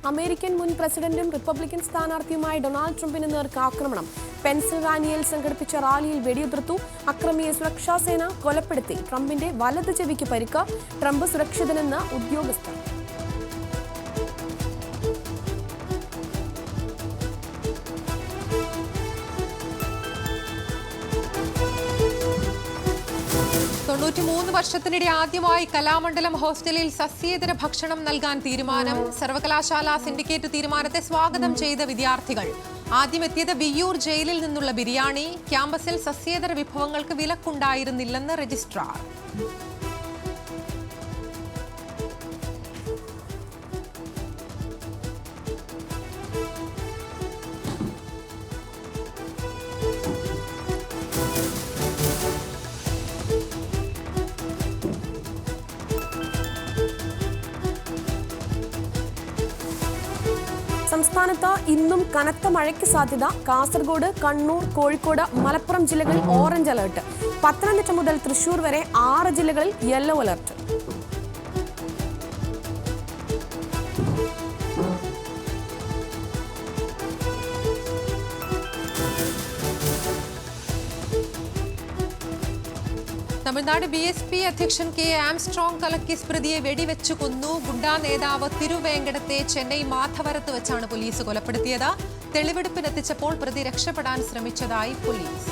American മുൻ പ്രസിഡന്റും Republican സ്ഥാനാർത്ഥിയുമായ Donald ട്രംപിന് നേർക്ക് ആക്രമണം. പെൻസിൽവാനിയയിൽ സംഘടിപ്പിച്ച റാലിയിൽ വെടിയുതിർത്തു. അക്രമിയെ സുരക്ഷാസേന കൊലപ്പെടുത്തി. ട്രംപിന്റെ വലത് ചെവിക്ക് പരിക്ക്. ട്രംപ് സുരക്ഷിതനെന്ന് ഉദ്യോഗസ്ഥർ. വർഷത്തിനിടെ ആദ്യമായി കലാമണ്ഡലം ഹോസ്റ്റലിൽ സസ്യേതര ഭക്ഷണം നൽകാൻ തീരുമാനം. സർവകലാശാല സിൻഡിക്കേറ്റ് തീരുമാനത്തെ സ്വാഗതം ചെയ്ത വിദ്യാർത്ഥികൾ. ആദ്യമെത്തിയത് വിയ്യൂർ ജയിലിൽ നിന്നുള്ള ബിരിയാണി. ക്യാമ്പസിൽ സസ്യേതര വിഭവങ്ങൾക്ക് വിലക്കുണ്ടായിരുന്നില്ലെന്ന് രജിസ്ട്രാർ. സംസ്ഥാനത്ത് ഇന്നും കനത്ത മഴയ്ക്ക് സാധ്യത. കാസർഗോഡ്, കണ്ണൂർ, കോഴിക്കോട്, മലപ്പുറം ജില്ലകളിൽ ഓറഞ്ച് അലർട്ട്. പത്തനംതിട്ട മുതൽ തൃശൂർ വരെ 6 ജില്ലകളിൽ യെല്ലോ അലർട്ട്. തമിഴ്നാട് BSP അധ്യക്ഷൻ കെ ആംസ്ട്രോങ് കലക്കിസ് പ്രതിയെ വെടിവെച്ചു കൊന്നു. ഗുണ്ടാ നേതാവ് തിരുവേങ്കടത്തെ ചെന്നൈ മാധവരത്ത് വെച്ചാണ് പോലീസ് കൊലപ്പെടുത്തിയത്. തെളിവെടുപ്പിനെത്തിച്ചപ്പോൾ പ്രതി രക്ഷപ്പെടാൻ ശ്രമിച്ചതായി പോലീസ്.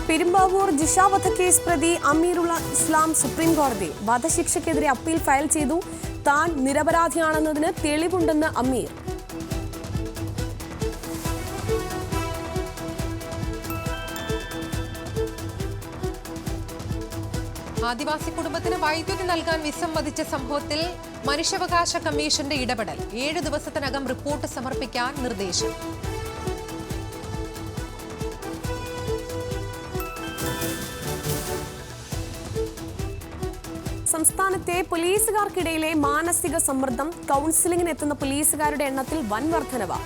പെരുമ്പാവൂർ ജിഷ വധക്കേസ് പ്രതി അമീറുള്ള ഇസ്ലാം സുപ്രീം കോടതി വധശിക്ഷയ്ക്കെതിരെ അപ്പീൽ ഫയൽ ചെയ്തു. താൻ നിരപരാധിയാണെന്നതിന് തെളിവുണ്ടെന്ന് അമീർ. ആദിവാസി കുടുംബത്തിന് വൈദ്യുതി നൽകാൻ വിസമ്മതിച്ച സംഭവത്തിൽ മനുഷ്യാവകാശ കമ്മീഷന്റെ ഇടപെടൽ. 7 ദിവസത്തിനകം റിപ്പോർട്ട് സമർപ്പിക്കാൻ നിർദ്ദേശം. സംസ്ഥാനത്തെ പോലീസുകാർക്കിടയിലെ മാനസിക സമ്മർദ്ദം. കൗൺസിലിംഗിനെത്തുന്ന പോലീസുകാരുടെ എണ്ണത്തിൽ വൻ വർധനവ്.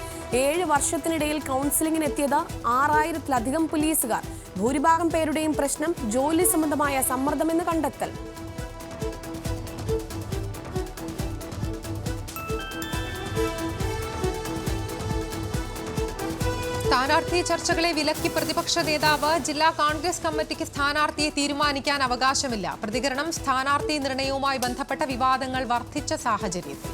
7 വർഷത്തിനിടയിൽ കൗൺസിലിംഗിനെത്തിയത് 6000-ലധികം പോലീസുകാർ. ഭൂരിഭാഗം പേരുടെയും പ്രശ്നം ജോലി സംബന്ധമായ സമ്മർദ്ദമെന്ന് കണ്ടെത്തൽ. സ്ഥാനാർത്ഥി ചർച്ചകളെ വിലക്കി പ്രതിപക്ഷ നേതാവ്. ജില്ലാ കോൺഗ്രസ് കമ്മിറ്റിക്ക് സ്ഥാനാർത്ഥിയെ തീരുമാനിക്കാൻ അവകാശമില്ല. പ്രതികരണം സ്ഥാനാർത്ഥി നിർണയവുമായി ബന്ധപ്പെട്ട വിവാദങ്ങൾ വർദ്ധിച്ച സാഹചര്യത്തിൽ.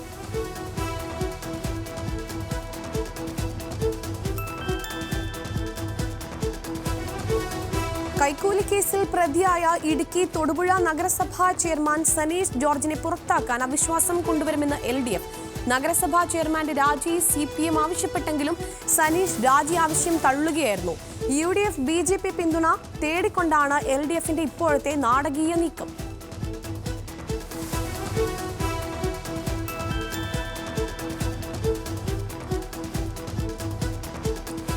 കൈക്കൂലി കേസിൽ പ്രതിയായ ഇടുക്കി തൊടുപുഴ നഗരസഭാ ചെയർമാൻ സനീഷ് ജോർജിനെ പുറത്താക്കാൻ അവിശ്വാസം കൊണ്ടുവരുമെന്ന് LDF. നഗരസഭാ ചെയർമാന്റെ രാജി CPM ആവശ്യപ്പെട്ടെങ്കിലും സനീഷ് രാജി ആവശ്യം തള്ളുകയായിരുന്നു. UDF BJP പിന്തുണ തേടിക്കൊണ്ടാണ് LDFന്റെ ഇപ്പോഴത്തെ നാടകീയ നീക്കം.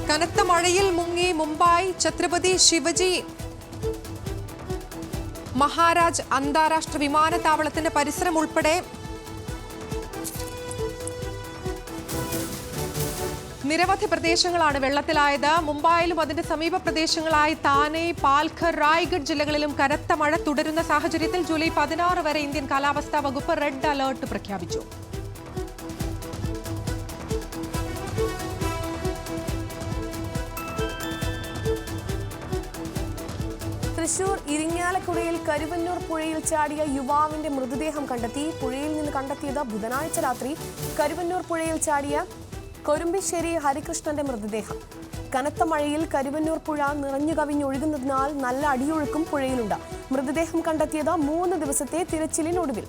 കനത്ത മഴയിൽ മുങ്ങി മുംബൈ ഛത്രപതി ശിവജി മഹാരാജ് അന്താരാഷ്ട്ര വിമാനത്താവളത്തിന്റെ പരിസരം ഉൾപ്പെടെ നിരവധി പ്രദേശങ്ങളാണ് വെള്ളത്തിലായത്. മുംബൈയിലും അതിന്റെ സമീപ പ്രദേശങ്ങളായി താനെ, പാൽഘർ, റായ്ഗഡ് ജില്ലകളിലും കനത്ത മഴ തുടരുന്ന സാഹചര്യത്തിൽ ജൂലൈ 16 വരെ ഇന്ത്യൻ കാലാവസ്ഥാ വകുപ്പ് റെഡ് അലർട്ട് പ്രഖ്യാപിച്ചു. തൃശൂർ ഇരിങ്ങാലക്കുടയിൽ കരുവന്നൂർ പുഴയിൽ ചാടിയ യുവാവിന്റെ മൃതദേഹം കണ്ടെത്തി. പുഴയിൽ നിന്ന് കണ്ടെത്തിയത് ബുധനാഴ്ച രാത്രി. കരുവന്നൂർ പുഴയിൽ ചാടിയ കൊരുമ്പിശ്ശേരി ഹരികൃഷ്ണന്റെ മൃതദേഹം. കനത്ത മഴയിൽ കരുവന്നൂർ പുഴ നിറഞ്ഞു കവിഞ്ഞൊഴുകുന്നതിനാൽ നല്ല അടിയൊഴുക്കും പുഴയിലുണ്ട്. മൃതദേഹം കണ്ടെത്തിയത് 3 ദിവസത്തെ തിരച്ചിലിനൊടുവിൽ.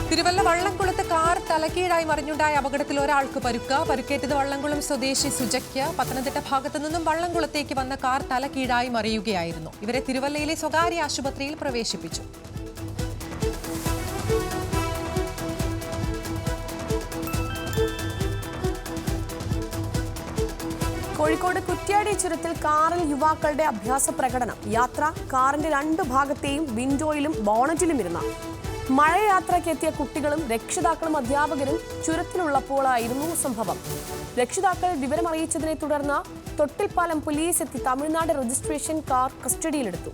തിരുവല്ല വള്ളംകുളത്ത് കാർ തലകീഴായി മറിഞ്ഞുണ്ടായ അപകടത്തിൽ ഒരാൾക്ക് പരുക്കേറ്റത് വള്ളംകുളം സ്വദേശി സുജയ്ക്ക്. പത്തനംതിട്ട ഭാഗത്തു നിന്നും വള്ളംകുളത്തേക്ക് വന്ന കാർ തലകീഴായി മറിയുകയായിരുന്നു. ഇവരെ തിരുവല്ലയിലെ സ്വകാര്യ ആശുപത്രിയിൽ പ്രവേശിപ്പിച്ചു. കോഴിക്കോട് കുറ്റ്യാടി ചുരത്തിൽ കാറിൽ യുവാക്കളുടെ അഭ്യാസ പ്രകടനം. യാത്ര കാറിന്റെ 2 ഭാഗത്തെയും വിൻഡോയിലും ബോണറ്റിലും ഇരുന്ന മഴയാത്രയ്ക്കെത്തിയ കുട്ടികളും രക്ഷിതാക്കളും അധ്യാപകരും ചുരത്തിലുള്ളപ്പോഴായിരുന്നു സംഭവം. രക്ഷിതാക്കൾ വിവരമറിയിച്ചതിനെ തുടർന്ന് തൊട്ടിൽപ്പാലം പോലീസ് എത്തി തമിഴ്നാട് രജിസ്ട്രേഷൻ കാർ കസ്റ്റഡിയിലെടുത്തു.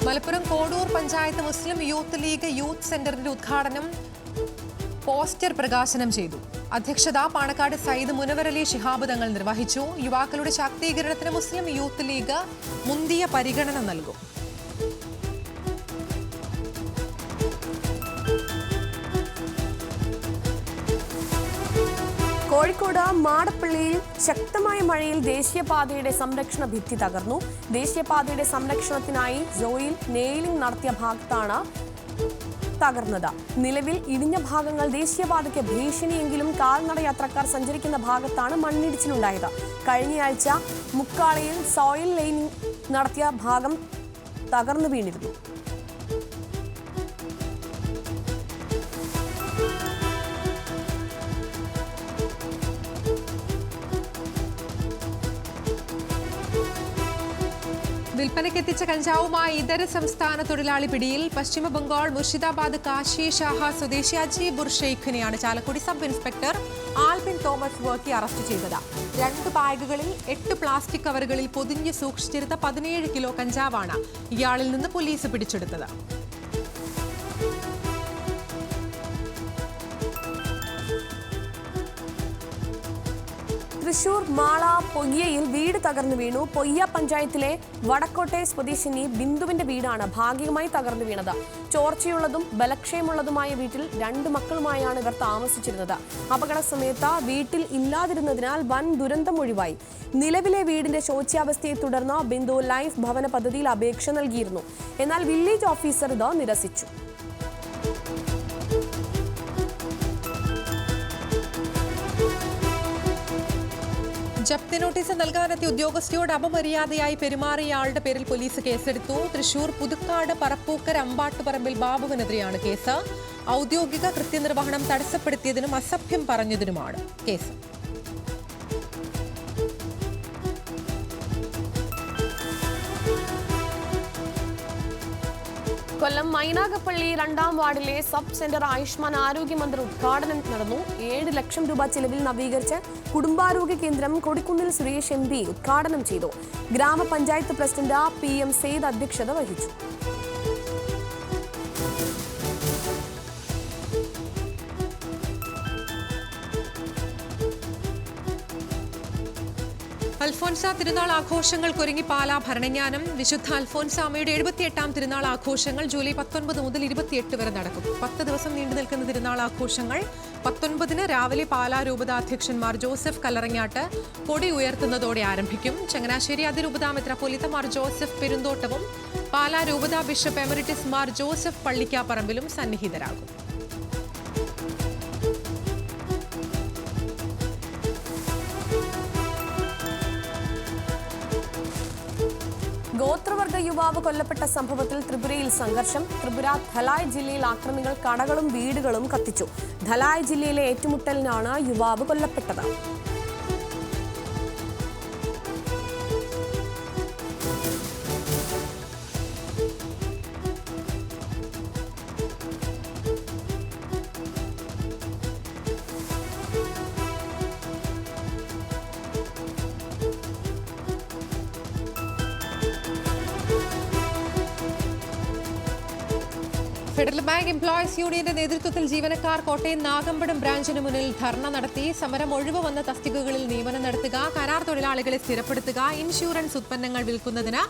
മലപ്പുറം കോടൂർ പഞ്ചായത്ത് മുസ്ലിം യൂത്ത് ലീഗ് യൂത്ത് സെന്ററിന്റെ ഉദ്ഘാടനം പോസ്റ്റർ പ്രകാശനം ചെയ്തു. അധ്യക്ഷത പാണക്കാട് സയ്യിദ് മുനവറലി ശിഹാബ് തങ്ങൾ നിർവഹിച്ചു. യുവാക്കളുടെ ശാക്തീകരണത്തിന് മുസ്ലിം യൂത്ത് ലീഗ് മുന്തിയ പരിഗണന നൽകും. കോഴിക്കോട് മാടപ്പള്ളിയിൽ ശക്തമായ മഴയിൽ ദേശീയപാതയുടെ സംരക്ഷണ ഭിത്തി തകർന്നു. ദേശീയപാതയുടെ സംരക്ഷണത്തിനായി ജോയിൽ നെയിലിംഗ് നടത്തിയ ഭാഗത്താണ് തകർന്നത്. നിലവിൽ ഇടിഞ്ഞ ഭാഗങ്ങൾ ദേശീയപാതയ്ക്ക് ഭീഷണിയെങ്കിലും കാൽനട യാത്രക്കാർ സഞ്ചരിക്കുന്ന ഭാഗത്താണ് മണ്ണിടിച്ചിലുണ്ടായത്. കഴിഞ്ഞയാഴ്ച മുക്കാളിയിൽ സോയിൽ ലൈനിംഗ് നടത്തിയ ഭാഗം തകർന്നു വീണിരുന്നു. വിൽപ്പനയ്ക്കെത്തിച്ച കഞ്ചാവുമായി ഇതര സംസ്ഥാന തൊഴിലാളി പിടിയിൽ. പശ്ചിമ ബംഗാൾ മുർഷിദാബാദ് കാശി ഷാഹ സ്വദേശി അജീബുർ ഷെയ്ഖിനെയാണ് Chalakudy sub inspector Albin Thomas Varkey arrest ചെയ്തത്. 2 ബാഗുകളിൽ 8 പ്ലാസ്റ്റിക് കവറുകളിൽ പൊതിഞ്ഞ് സൂക്ഷിച്ചിരുന്ന 17 കിലോ കഞ്ചാവാണ് ഇയാളിൽ നിന്ന് പോലീസ് പിടിച്ചെടുത്തത്. തൃശൂർ മാള പൊയ്യയിൽ വീട് തകർന്നു വീണു. പൊയ്യ പഞ്ചായത്തിലെ വടക്കോട്ടെ സ്വദേശിനി ബിന്ദുവിന്റെ വീടാണ് ഭാഗികമായി തകർന്നു വീണത്. ചോർച്ചയുള്ളതും ബലക്ഷയമുള്ളതുമായ വീട്ടിൽ 2 മക്കളുമായാണ് ഇവർ താമസിച്ചിരുന്നത്. അപകട സമയത്ത് വീട്ടിൽ ഇല്ലാതിരുന്നതിനാൽ വൻ ദുരന്തം ഒഴിവായി. നിലവിലെ വീടിന്റെ ശോച്യാവസ്ഥയെ തുടർന്ന് ബിന്ദു ലൈഫ് ഭവന പദ്ധതിയിൽ അപേക്ഷ നൽകിയിരുന്നു. എന്നാൽ വില്ലേജ് ഓഫീസർ ഇത് നിരസിച്ചു. ജപ്തി നോട്ടീസ് നൽകാനെത്തിയ ഉദ്യോഗസ്ഥയോട് അപമര്യാദയായി പെരുമാറിയ ആളുടെ പേരിൽ പോലീസ് കേസെടുത്തു. തൃശൂർ പുതുക്കാട് പറപ്പൂക്കര അമ്പാട്ടുപറമ്പിൽ ബാബുവിനെതിരെയാണ് കേസ്. ഔദ്യോഗിക കൃത്യനിർവഹണം തടസ്സപ്പെടുത്തിയതിനും അസഭ്യം പറഞ്ഞതിനുമാണ് കേസ്. കൊല്ലം മൈനാഗപ്പള്ളി 2-ാം വാർഡിലെ സബ് സെന്റർ ആയുഷ്മാൻ ആരോഗ്യമന്ത്രി ഉദ്ഘാടനം നടന്നു. 7 ലക്ഷം രൂപ ചെലവിൽ നവീകരിച്ച കുടുംബാരോഗ്യ കേന്ദ്രം കൊടിക്കുന്നിൽ സുരേഷ് MP ഉദ്ഘാടനം ചെയ്തു. ഗ്രാമപഞ്ചായത്ത് പ്രസിഡന്റ് PM സെയ്ദ് അധ്യക്ഷത വഹിച്ചു. അൽഫോൻസ തിരുനാൾ ആഘോഷങ്ങൾക്കൊരുങ്ങി പാലാ ഭരണങ്ങാനം. വിശുദ്ധ അൽഫോൻസാമയുടെ 78-ാം തിരുനാൾ ആഘോഷങ്ങൾ ജൂലൈ 19 മുതൽ 28 വരെ നടക്കും. 10 ദിവസം നീണ്ടു നിൽക്കുന്ന തിരുനാൾ ആഘോഷങ്ങൾ 19-ന് രാവിലെ പാലാ രൂപതാധ്യക്ഷന്മാർ ജോസഫ് കല്ലറങ്ങാട്ട് കൊടി ഉയർത്തുന്നതോടെ ആരംഭിക്കും. ചങ്ങനാശ്ശേരി അതിരൂപതാ മെത്രാപ്പൊലീത്ത മാർ ജോസഫ് പെരുന്തോട്ടവും പാലാ രൂപതാ ബിഷപ്പ് എമറിറ്റസ് മാർ ജോസഫ് പള്ളിക്കാപ്പറമ്പിലും സന്നിഹിതരാകും. ഗോത്രവർഗ യുവാവ് കൊല്ലപ്പെട്ട സംഭവത്തിൽ ത്രിപുരയിൽ സംഘർഷം. ത്രിപുര ധലായ് ജില്ലയിൽ ആക്രമികൾ കടകളും വീടുകളും കത്തിച്ചു. ധലായ് ജില്ലയിലെ ഏറ്റുമുട്ടലിനാണ് യുവാവ് കൊല്ലപ്പെട്ടത്. ഫെഡറൽ ബാങ്ക് എംപ്ലോയീസ് യൂണിയന്റെ നേതൃത്വത്തിൽ ജീവനക്കാർ കോട്ടയം നാഗമ്പടം ബ്രാഞ്ചിന് മുന്നിൽ ധർണ നടത്തി. സമരം ഒഴിവ് വന്ന തസ്തികകളിൽ നിയമനം നടത്തുക, കരാർ തൊഴിലാളികളെ സ്ഥിരപ്പെടുത്തുക, ഇൻഷുറൻസ് ഉത്പന്നങ്ങൾ വിൽക്കുന്നതിന്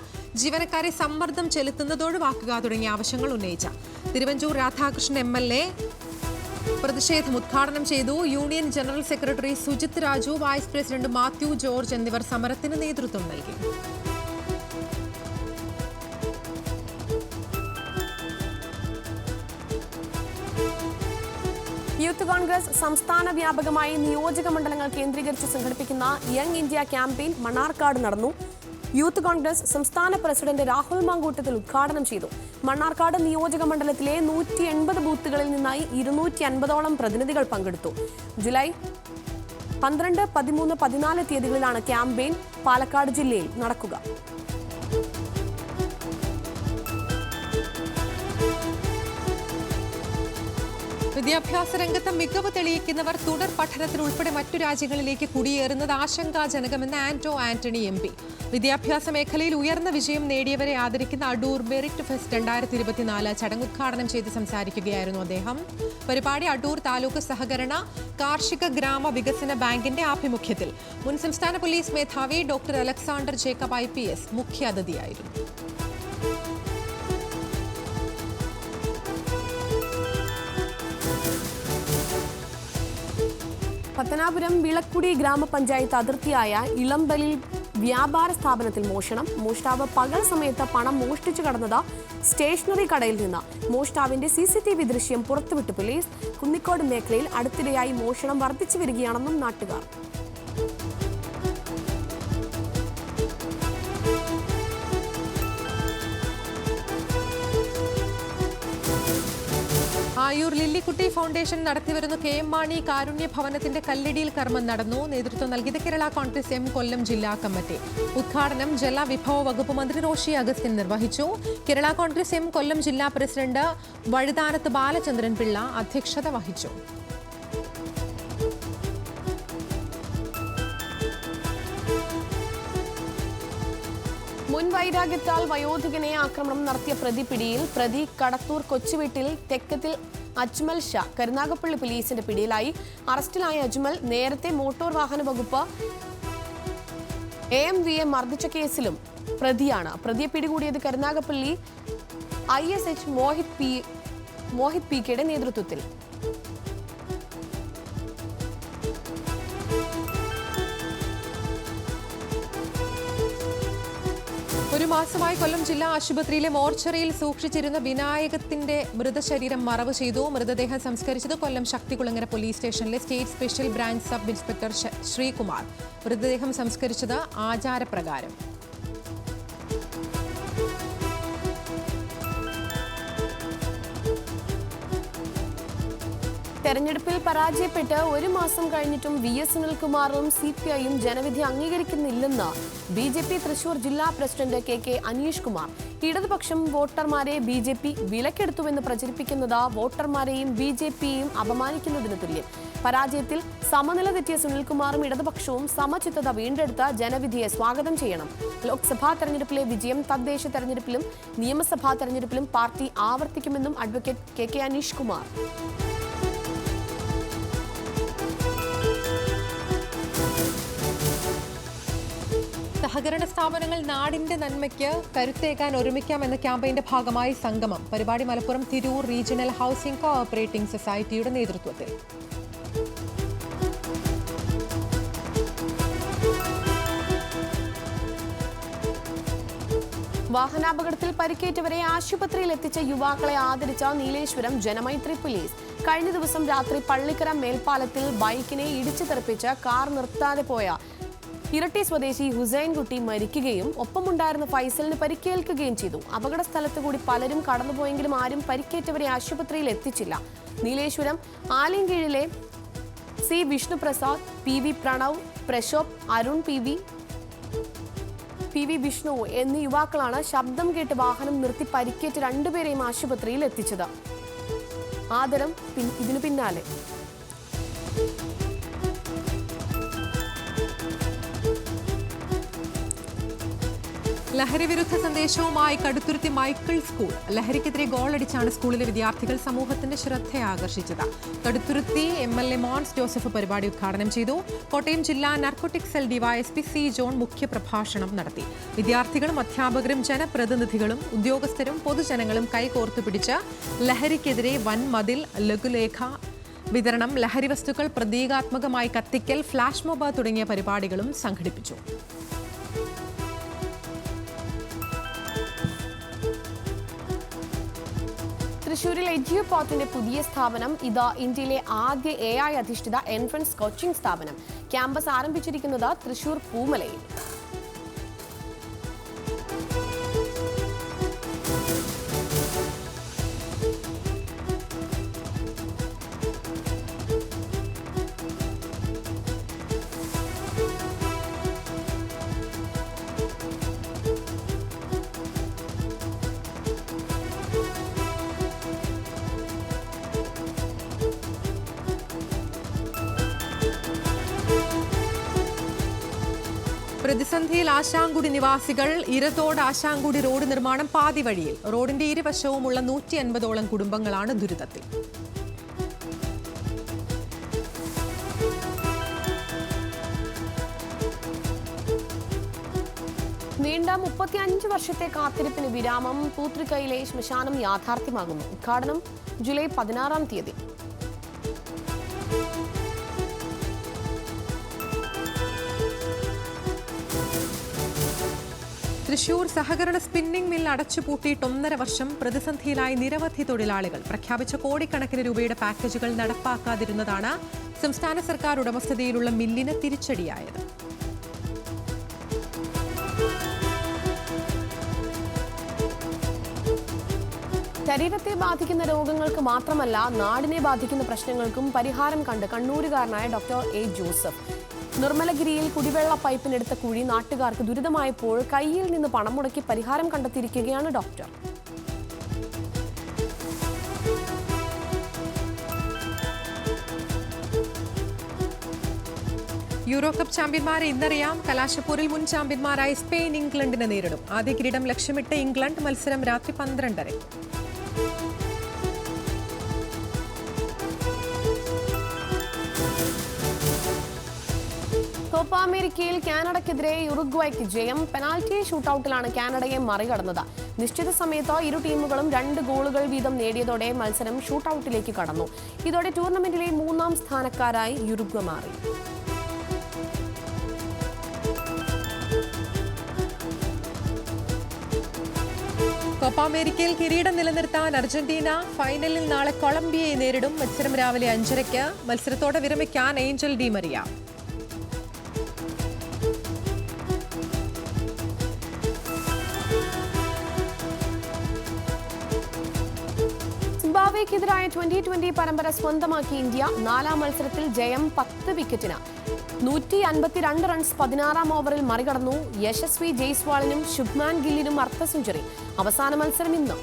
ജീവനക്കാരെ സമ്മർദ്ദം ചെലുത്തുന്നത് ഒഴിവാക്കുക തുടങ്ങിയ ആവശ്യങ്ങൾ ഉന്നയിച്ച തിരുവഞ്ചൂർ രാധാകൃഷ്ണൻ MLA പ്രതിഷേധം ഉദ്ഘാടനം ചെയ്തു. Union general secretary Sujith Raju, vice president Mathew George എന്നിവർ സമരത്തിന് നേതൃത്വം നൽകി. യൂത്ത് കോൺഗ്രസ് സംസ്ഥാന വ്യാപകമായി നിയോജക മണ്ഡലങ്ങൾ കേന്ദ്രീകരിച്ച് സംഘടിപ്പിക്കുന്ന യങ് ഇന്ത്യ ക്യാമ്പയിൻ മണ്ണാർക്കാട് നടന്നു. യൂത്ത് കോൺഗ്രസ് സംസ്ഥാന പ്രസിഡന്റ് രാഹുൽ മാങ്കൂട്ടത്തിൽ ഉദ്ഘാടനം ചെയ്തു. മണ്ണാർക്കാട് നിയോജക മണ്ഡലത്തിലെ 180 ബൂത്തുകളിൽ നിന്നായി 250ഓളം പ്രതിനിധികൾ പങ്കെടുത്തു. ജൂലൈ 12, 13, 14 തീയതികളിലാണ് ക്യാമ്പയിൻ പാലക്കാട് ജില്ലയിൽ നടക്കുക. വിദ്യാഭ്യാസ രംഗത്ത് മികവ് തെളിയിക്കുന്നവർ തുടർ പഠനത്തിൽ ഉൾപ്പെടെ മറ്റു രാജ്യങ്ങളിലേക്ക് കുടിയേറുന്നത് ആശങ്കാജനകമെന്ന് ആന്റണി MP. വിദ്യാഭ്യാസ മേഖലയിൽ ഉയർന്ന വിജയം നേടിയവരെ ആദരിക്കുന്ന അടൂർ മെറിറ്റ് ഫെസ്റ്റ് 2024 ചടങ്ങുദ്ഘാടനം ചെയ്ത് സംസാരിക്കുകയായിരുന്നു അദ്ദേഹം. പരിപാടി അടൂർ താലൂക്ക് സഹകരണ കാർഷിക ഗ്രാമ വികസന ബാങ്കിന്റെ ആഭിമുഖ്യത്തിൽ മുൻ സംസ്ഥാന പോലീസ് മേധാവി ഡോക്ടർ അലക്സാണ്ടർ ജേക്കബ് IPS മുഖ്യാതിഥിയായിരുന്നു. പത്തനാപുരം വിളക്കുടി ഗ്രാമപഞ്ചായത്ത് അതിർത്തിയായ ഇളമ്പലിൽ വ്യാപാര സ്ഥാപനത്തിൽ മോഷണം. മോഷ്ടാവ് പകൽ സമയത്ത് പണം മോഷ്ടിച്ചു കടന്നത് സ്റ്റേഷനറി കടയിൽ നിന്ന്. മോഷ്ടാവിന്റെ CCTV ദൃശ്യം പുറത്തുവിട്ട് പോലീസ്. കുന്നിക്കോട് മേഖലയിൽ അടുത്തിടെയായി മോഷണം വർദ്ധിച്ചു വരികയാണെന്നും നാട്ടുകാർ. ആയൂർ ലില്ലിക്കുട്ടി ഫൗണ്ടേഷൻ നടത്തിവരുന്ന KM മാണി കാരുണ്യ ഭവനത്തിന്റെ കല്ലിടിയിൽ കർമ്മം നടന്നു. നേതൃത്വം നൽകിയത് കേരള കോൺഗ്രസ് M കൊല്ലം ജില്ലാ കമ്മിറ്റി. ഉദ്ഘാടനം ജലവിഭവ വകുപ്പ് മന്ത്രി റോഷി അഗസ്റ്റിൻ നിർവഹിച്ചു. കേരള കോൺഗ്രസ് M കൊല്ലം ജില്ലാ പ്രസിഡന്റ് വഴുതാനത്ത് ബാലചന്ദ്രൻ പിള്ള അധ്യക്ഷത വഹിച്ചു. മുൻവൈരാഗ്യത്താൽ വയോധികനെ ആക്രമണം നടത്തിയ പ്രതി പിടിയിൽ. പ്രതി കടത്തൂർ കൊച്ചുവീട്ടിൽ തെക്കത്തിൽ അജ്മൽ ഷാ കരുനാഗപ്പള്ളി പോലീസിന്റെ പിടിയിലായി. അറസ്റ്റിലായ അജ്മൽ നേരത്തെ മോട്ടോർ വാഹന വകുപ്പ് AMVയെ മർദ്ദിച്ച കേസിലും പ്രതിയാണ്. പ്രതിയെ പിടികൂടിയത് കരുനാഗപ്പള്ളി ISH മോഹിത് PKയുടെ നേതൃത്വത്തിൽ. ഒരു മാസമായി കൊല്ലം ജില്ലാ ആശുപത്രിയിലെ മോർച്ചറിയിൽ സൂക്ഷിച്ചിരുന്ന വിനായകത്തിന്റെ മൃതശരീരം മറവ് ചെയ്തു. മൃതദേഹം സംസ്കരിച്ചത് കൊല്ലം ശക്തികുളങ്ങര പോലീസ് സ്റ്റേഷനിലെ state special branch sub inspector Sreekumar. മൃതദേഹം സംസ്കരിച്ചത് ആചാരപ്രകാരം. തെരഞ്ഞെടുപ്പിൽ പരാജയപ്പെട്ട് ഒരു മാസം കഴിഞ്ഞിട്ടും VS സുനിൽകുമാറും CPIയും ജനവിധി അംഗീകരിക്കുന്നില്ലെന്ന് BJP തൃശൂർ ജില്ലാ പ്രസിഡന്റ് KK അനീഷ് കുമാർ. ഇടതുപക്ഷം വോട്ടർമാരെ BJP വിലക്കെടുത്തുവെന്ന് പ്രചരിപ്പിക്കുന്നത് വോട്ടർമാരെയും BJPയെയും അപമാനിക്കുന്നതിന് തുല്യം. പരാജയത്തിൽ സമനില തെറ്റിയ സുനിൽകുമാറും ഇടതുപക്ഷവും സമചിത്തത വീണ്ടെടുത്ത ജനവിധിയെ സ്വാഗതം ചെയ്യണം. ലോക്സഭാ തെരഞ്ഞെടുപ്പിലെ വിജയം തദ്ദേശ തെരഞ്ഞെടുപ്പിലും നിയമസഭാ തെരഞ്ഞെടുപ്പിലും പാർട്ടി ആവർത്തിക്കുമെന്നും അഡ്വക്കേറ്റ് KK അനീഷ് കുമാർ. സഹകരണ സ്ഥാപനങ്ങൾ നാടിന്റെ നന്മയ്ക്ക് കരുത്തേകാൻ ഒരുമിക്കാം എന്ന ക്യാമ്പയിന്റെ ഭാഗമായി സംഗമം. പരിപാടി മലപ്പുറം തിരൂർ റീജിയണൽ ഹൗസിംഗ് കോഓപ്പറേറ്റിംഗ് സൊസൈറ്റിയുടെ നേതൃത്വത്തിൽ. വാഹനാപകടത്തിൽ പരിക്കേറ്റവരെ ആശുപത്രിയിൽ എത്തിച്ച യുവാക്കളെ ആദരിച്ച നീലേശ്വരം ജനമൈത്രി പോലീസ്. കഴിഞ്ഞ ദിവസം രാത്രി പള്ളിക്കര മേൽപ്പാലത്തിൽ ബൈക്കിനെ ഇടിച്ചു തെറിപ്പിച്ച് കാർ നിർത്താതെ പോയ ഇരട്ടി സ്വദേശി ഹുസൈൻകുട്ടി മരിക്കുകയും ഒപ്പമുണ്ടായിരുന്ന ഫൈസലിന് പരിക്കേൽക്കുകയും ചെയ്തു. അപകട സ്ഥലത്ത് കൂടി പലരും കടന്നുപോയെങ്കിലും ആരും പരിക്കേറ്റവരെ ആശുപത്രിയിൽ എത്തിച്ചില്ല. Nileshwaram ആലിൻകീഴിലെ C Vishnuprasad, PV Pranav, Prashobh, Arun, PV Vishnu എന്നീ യുവാക്കളാണ് ശബ്ദം കേട്ട് വാഹനം നിർത്തി പരിക്കേറ്റ് രണ്ടുപേരെയും ആശുപത്രിയിൽ എത്തിച്ചത്. ആദരം ഇതിനു പിന്നാലെ. ലഹരിവിരുദ്ധ സന്ദേശവുമായി കടുത്തുരുത്തി മൈക്കിൾ സ്കൂൾ. ലഹരിക്കെതിരെ ഗോളടിച്ചാണ് സ്കൂളിലെ വിദ്യാർത്ഥികൾ സമൂഹത്തിന്റെ ശ്രദ്ധ ആകർഷിച്ചത്. കടുത്തുരുത്തി MLA മോൻസ് ജോസഫ് പരിപാടി ഉദ്ഘാടനം ചെയ്തു. കോട്ടയം ജില്ലാ narcotic cell DYSP C John മുഖ്യപ്രഭാഷണം നടത്തി. വിദ്യാർത്ഥികളും അധ്യാപകരും ജനപ്രതിനിധികളും ഉദ്യോഗസ്ഥരും പൊതുജനങ്ങളും കൈകോർത്തു പിടിച്ച് ലഹരിക്കെതിരെ വൻമതിൽ, ലഘുലേഖ വിതരണം, ലഹരി വസ്തുക്കൾ പ്രതീകാത്മകമായി കത്തിക്കൽ, ഫ്ലാഷ് മോബ് തുടങ്ങിയ പരിപാടികളും സംഘടിപ്പിച്ചു. തൃശൂരിൽ എഡ്യൂപോർട്ടിന്റെ പുതിയ സ്ഥാപനം. ഇത് ഇന്ത്യയിലെ ആദ്യ AI അധിഷ്ഠിത എൻട്രൻസ് കോച്ചിംഗ് സ്ഥാപനം. ക്യാമ്പസ് ആരംഭിച്ചിരിക്കുന്നത് തൃശൂർ പൂമലയിൽ. പ്രതിസന്ധിയിൽ ആശാങ്കുടി നിവാസികൾ. ഇരത്തോട് ആശാങ്കുടി റോഡ് നിർമ്മാണം പാതി വഴിയിൽ. റോഡിന്റെ ഇരുവശവുമുള്ള 150ഓളം കുടുംബങ്ങളാണ് ദുരിതത്തിൽ. നീണ്ട 35 വർഷത്തെ കാത്തിരിപ്പിന് വിരാമം. പൂത്രിക്കയിലെ ശ്മശാനം യാഥാർത്ഥ്യമാകുന്നു. ഉദ്ഘാടനം ജൂലൈ 16-ാം തീയതി. തൃശൂർ സഹകരണ സ്പിന്നിംഗ് മിൽ അടച്ചുപൂട്ടിയിട്ട് 1.5 വർഷം. പ്രതിസന്ധിയിലായി നിരവധി തൊഴിലാളികൾ. പ്രഖ്യാപിച്ച കോടിക്കണക്കിന് രൂപയുടെ പാക്കേജുകൾ നടപ്പാക്കാതിരുന്നതാണ് സംസ്ഥാന സർക്കാർ ഉടമസ്ഥതയിലുള്ള മില്ലിന് തിരിച്ചടിയായത്. ശരീരത്തെ ബാധിക്കുന്ന രോഗങ്ങൾക്ക് മാത്രമല്ല നാടിനെ ബാധിക്കുന്ന പ്രശ്നങ്ങൾക്കും പരിഹാരം കണ്ട് കണ്ണൂരുകാരനായ ഡോക്ടർ എ ജോസഫ്. നിർമ്മലഗിരിയിൽ കുടിവെള്ള പൈപ്പിനെടുത്ത കുഴി നാട്ടുകാർക്ക് ദുരിതമായപ്പോൾ കയ്യിൽ നിന്ന് പണം മുടക്കി പരിഹാരം കണ്ടെത്തിയിരിക്കുകയാണ് ഡോക്ടർ. യൂറോ കപ്പ് ചാമ്പ്യന്മാരെ ഇന്നറിയാം. കലാശപ്പൂരിൽ മുൻ ചാമ്പ്യന്മാരായ സ്പെയിൻ ഇംഗ്ലണ്ടിനെ നേരിടും. ആദ്യ കിരീടം ലക്ഷ്യമിട്ട് ഇംഗ്ലണ്ട്. മത്സരം രാത്രി 12:30. കോപ്പ അമേരിക്കയിൽ കാനഡയ്ക്കെതിരെ ഉറുഗ്വായ്ക്ക് ജയം. പെനാൽറ്റി ഷൂട്ടൌട്ടിലാണ് കാനഡയെ മറികടന്നത്. നിശ്ചിത സമയത്ത് ഇരു ടീമുകളും 2 ഗോളുകൾ വീതം നേടിയതോടെ മത്സരം ഷൂട്ടൌട്ടിലേക്ക് കടന്നു. ഇതോടെ ടൂർണമെന്റിലെ 3-ാം സ്ഥാനക്കാരായി ഉറുഗ്വ മാറി. കോപ്പ അമേരിക്കയിൽ കിരീടം നിലനിർത്താൻ അർജന്റീന ഫൈനലിൽ നാളെ കൊളംബിയയെ നേരിടും. മത്സരം രാവിലെ 5:30. മത്സരത്തോടെ വിരമിക്കാൻ ഏഞ്ചൽ ഡി മരിയ. സിംബാബ്വേക്കെതിരായ 2020 പരമ്പര സ്വന്തമാക്കി ഇന്ത്യ. 4-ാം മത്സരത്തിൽ ജയം 10 വിക്കറ്റിന്. 152 റൺസ് 16-ാം ഓവറിൽ മറികടന്നു. യശസ്വി ജയ്സ്വാളിനും ശുഭ്മാൻ ഗില്ലിനും അർദ്ധ സെഞ്ചുറി. അവസാന മത്സരം ഇന്ന്.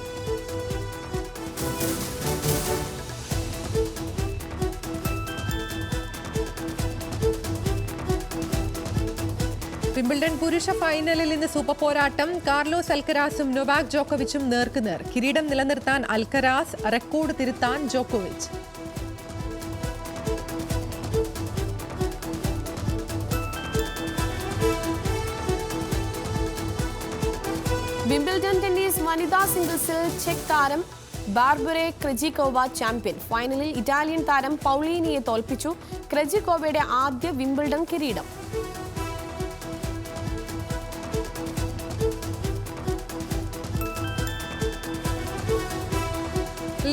വിംബിൾഡൺ പുരുഷ ഫൈനലിൽ ഇന്ന് സൂപ്പർ പോരാട്ടം. കാർലോസ് അൽക്കരാസും നൊവാക് ജോക്കോവിച്ചും നേർക്കുനേർ. കിരീടം നിലനിർത്താൻ അൽക്കരാസ്, റെക്കോർഡ് തിരുത്താൻ ജോക്കോവിച്ച്. വിംബിൾഡൺ ടെന്നീസ് വനിതാ സിംഗിൾസിൽ ചെക്ക് താരം ബാർബറെ ക്രെജിക്കോവ ചാമ്പ്യൻ. ഫൈനലിൽ ഇറ്റാലിയൻ താരം പൗളീനിയെ തോൽപ്പിച്ചു. ക്രെജിക്കോവയുടെ ആദ്യ വിംബിൾഡൺ കിരീടം.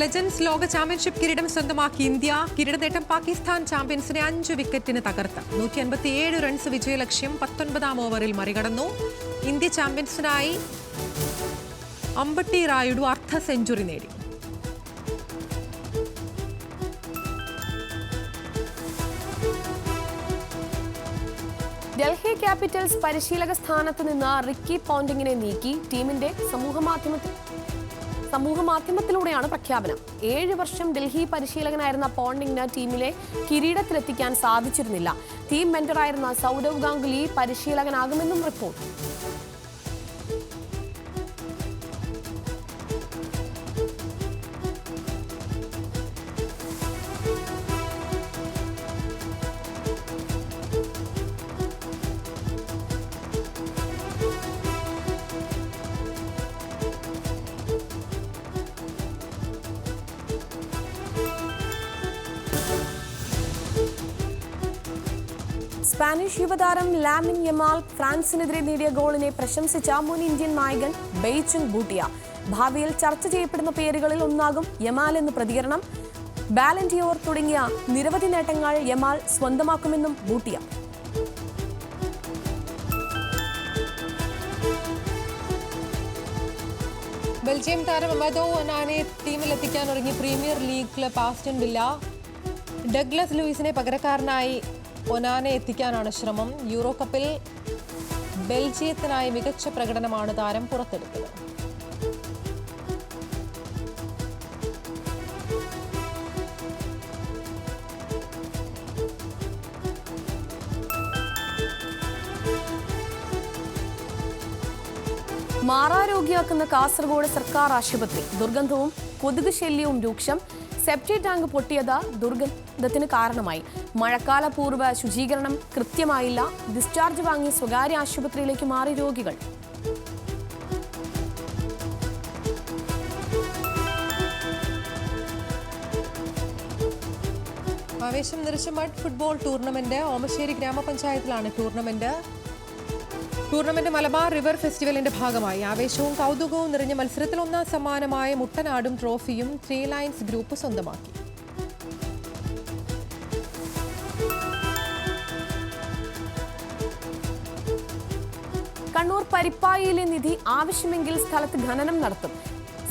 ലെജൻഡ്സ് ലോക ചാമ്പ്യൻഷിപ്പ് കിരീടം സ്വന്തമാക്കി ഇന്ത്യ. കിരീട നേട്ടം പാകിസ്ഥാൻ ചാമ്പ്യൻസിനെ 5 വിക്കറ്റിന് തകർത്ത്. 157 റൺസ് വിജയലക്ഷ്യം 19-ാം ഓവറിൽ മറികടന്നു. ഇന്ത്യ ചാമ്പ്യൻസിനായി അമ്പട്ടി റായുഡു അർദ്ധ സെഞ്ചുറി നേടി. ഡൽഹി ക്യാപിറ്റൽസ് പരിശീലക സ്ഥാനത്ത് നിന്ന് റിക്കി പോണ്ടിങ്ങിനെ നീക്കി. ടീമിന്റെ സമൂഹമാധ്യമത്തിലൂടെയാണ് പ്രഖ്യാപനം. 7 വർഷം ഡൽഹി പരിശീലകനായിരുന്ന പോണ്ടിങ്ങിന് ടീമിലെ കിരീടത്തിലെത്തിക്കാൻ സാധിച്ചിരുന്നില്ല. ടീം മെന്ററായിരുന്ന സൗരവ് ഗാംഗുലി പരിശീലകനാകുമെന്നും റിപ്പോർട്ട്. സ്പാനിഷ് യുവതാരം ലാമിൻ യമാൽ ഫ്രാൻസിനെതിരെ നേടിയ ഗോളിനെ പ്രശംസിച്ച മുൻ ഇന്ത്യൻ നായകൻ ബെയ്ചുങ് ബൂട്ടിയ. ഭാവിയിൽ ചർച്ച ചെയ്യപ്പെടുന്ന പേരുകളിൽ ഒന്നാകും യമാൽ എന്ന് പ്രതികരണം. ബാലൻ ഡിയോർ തുടങ്ങിയ നിരവധി നേട്ടങ്ങൾ യമാൽ സ്വന്തമാക്കുമെന്നും ബൂട്ടിയ. ബെൽജിയം താരം അമദോ ഒനാനെ ടീമിലെത്തിക്കാൻ ഒരുങ്ങി premier league club Aston Villa. Douglas ലൂയിസിനെ പകരക്കാരനായി ഒനാനെ എത്തിക്കാനാണ് ശ്രമം. യൂറോ കപ്പിൽ ബെൽജിയത്തിനായി മികച്ച പ്രകടനമാണ് താരം പുറത്തെടുത്തത്. മാറാരോഗ്യമാക്കുന്ന കാസർഗോഡ് സർക്കാർ ആശുപത്രി. ദുർഗന്ധവും കൊതുക് ശല്യവും രൂക്ഷം. സെപ്റ്റി ടാങ്ക് പൊട്ടിയത് ദുർഗന്ധത്തിന് കാരണമായി. മഴക്കാല പൂർവ്വ ശുചീകരണം കൃത്യമായില്ല. ഡിസ്ചാർജ് വാങ്ങി സ്വകാര്യ ആശുപത്രിയിലേക്ക് മാറി രോഗികൾ. ആവേശം നിറച്ച മഡ് ഫുട്ബോൾ ടൂർണമെന്റ് ഓമശ്ശേരി ഗ്രാമപഞ്ചായത്തിലാണ് ടൂർണമെന്റ് മലബാർ റിവർ ഫെസ്റ്റിവലിന്റെ ഭാഗമായി. ആവേശവും കൗതുകവും നിറഞ്ഞ മത്സരത്തിൽ ഒന്നാം സമ്മാനമായ മുട്ടനാടും ട്രോഫിയും 3 ലയൺസ് ഗ്രൂപ്പ് സ്വന്തമാക്കി. കണ്ണൂർ പരിപ്പായിയിലെ നിധി ആവശ്യമെങ്കിൽ സ്ഥലത്ത് ഖനനം നടത്തും.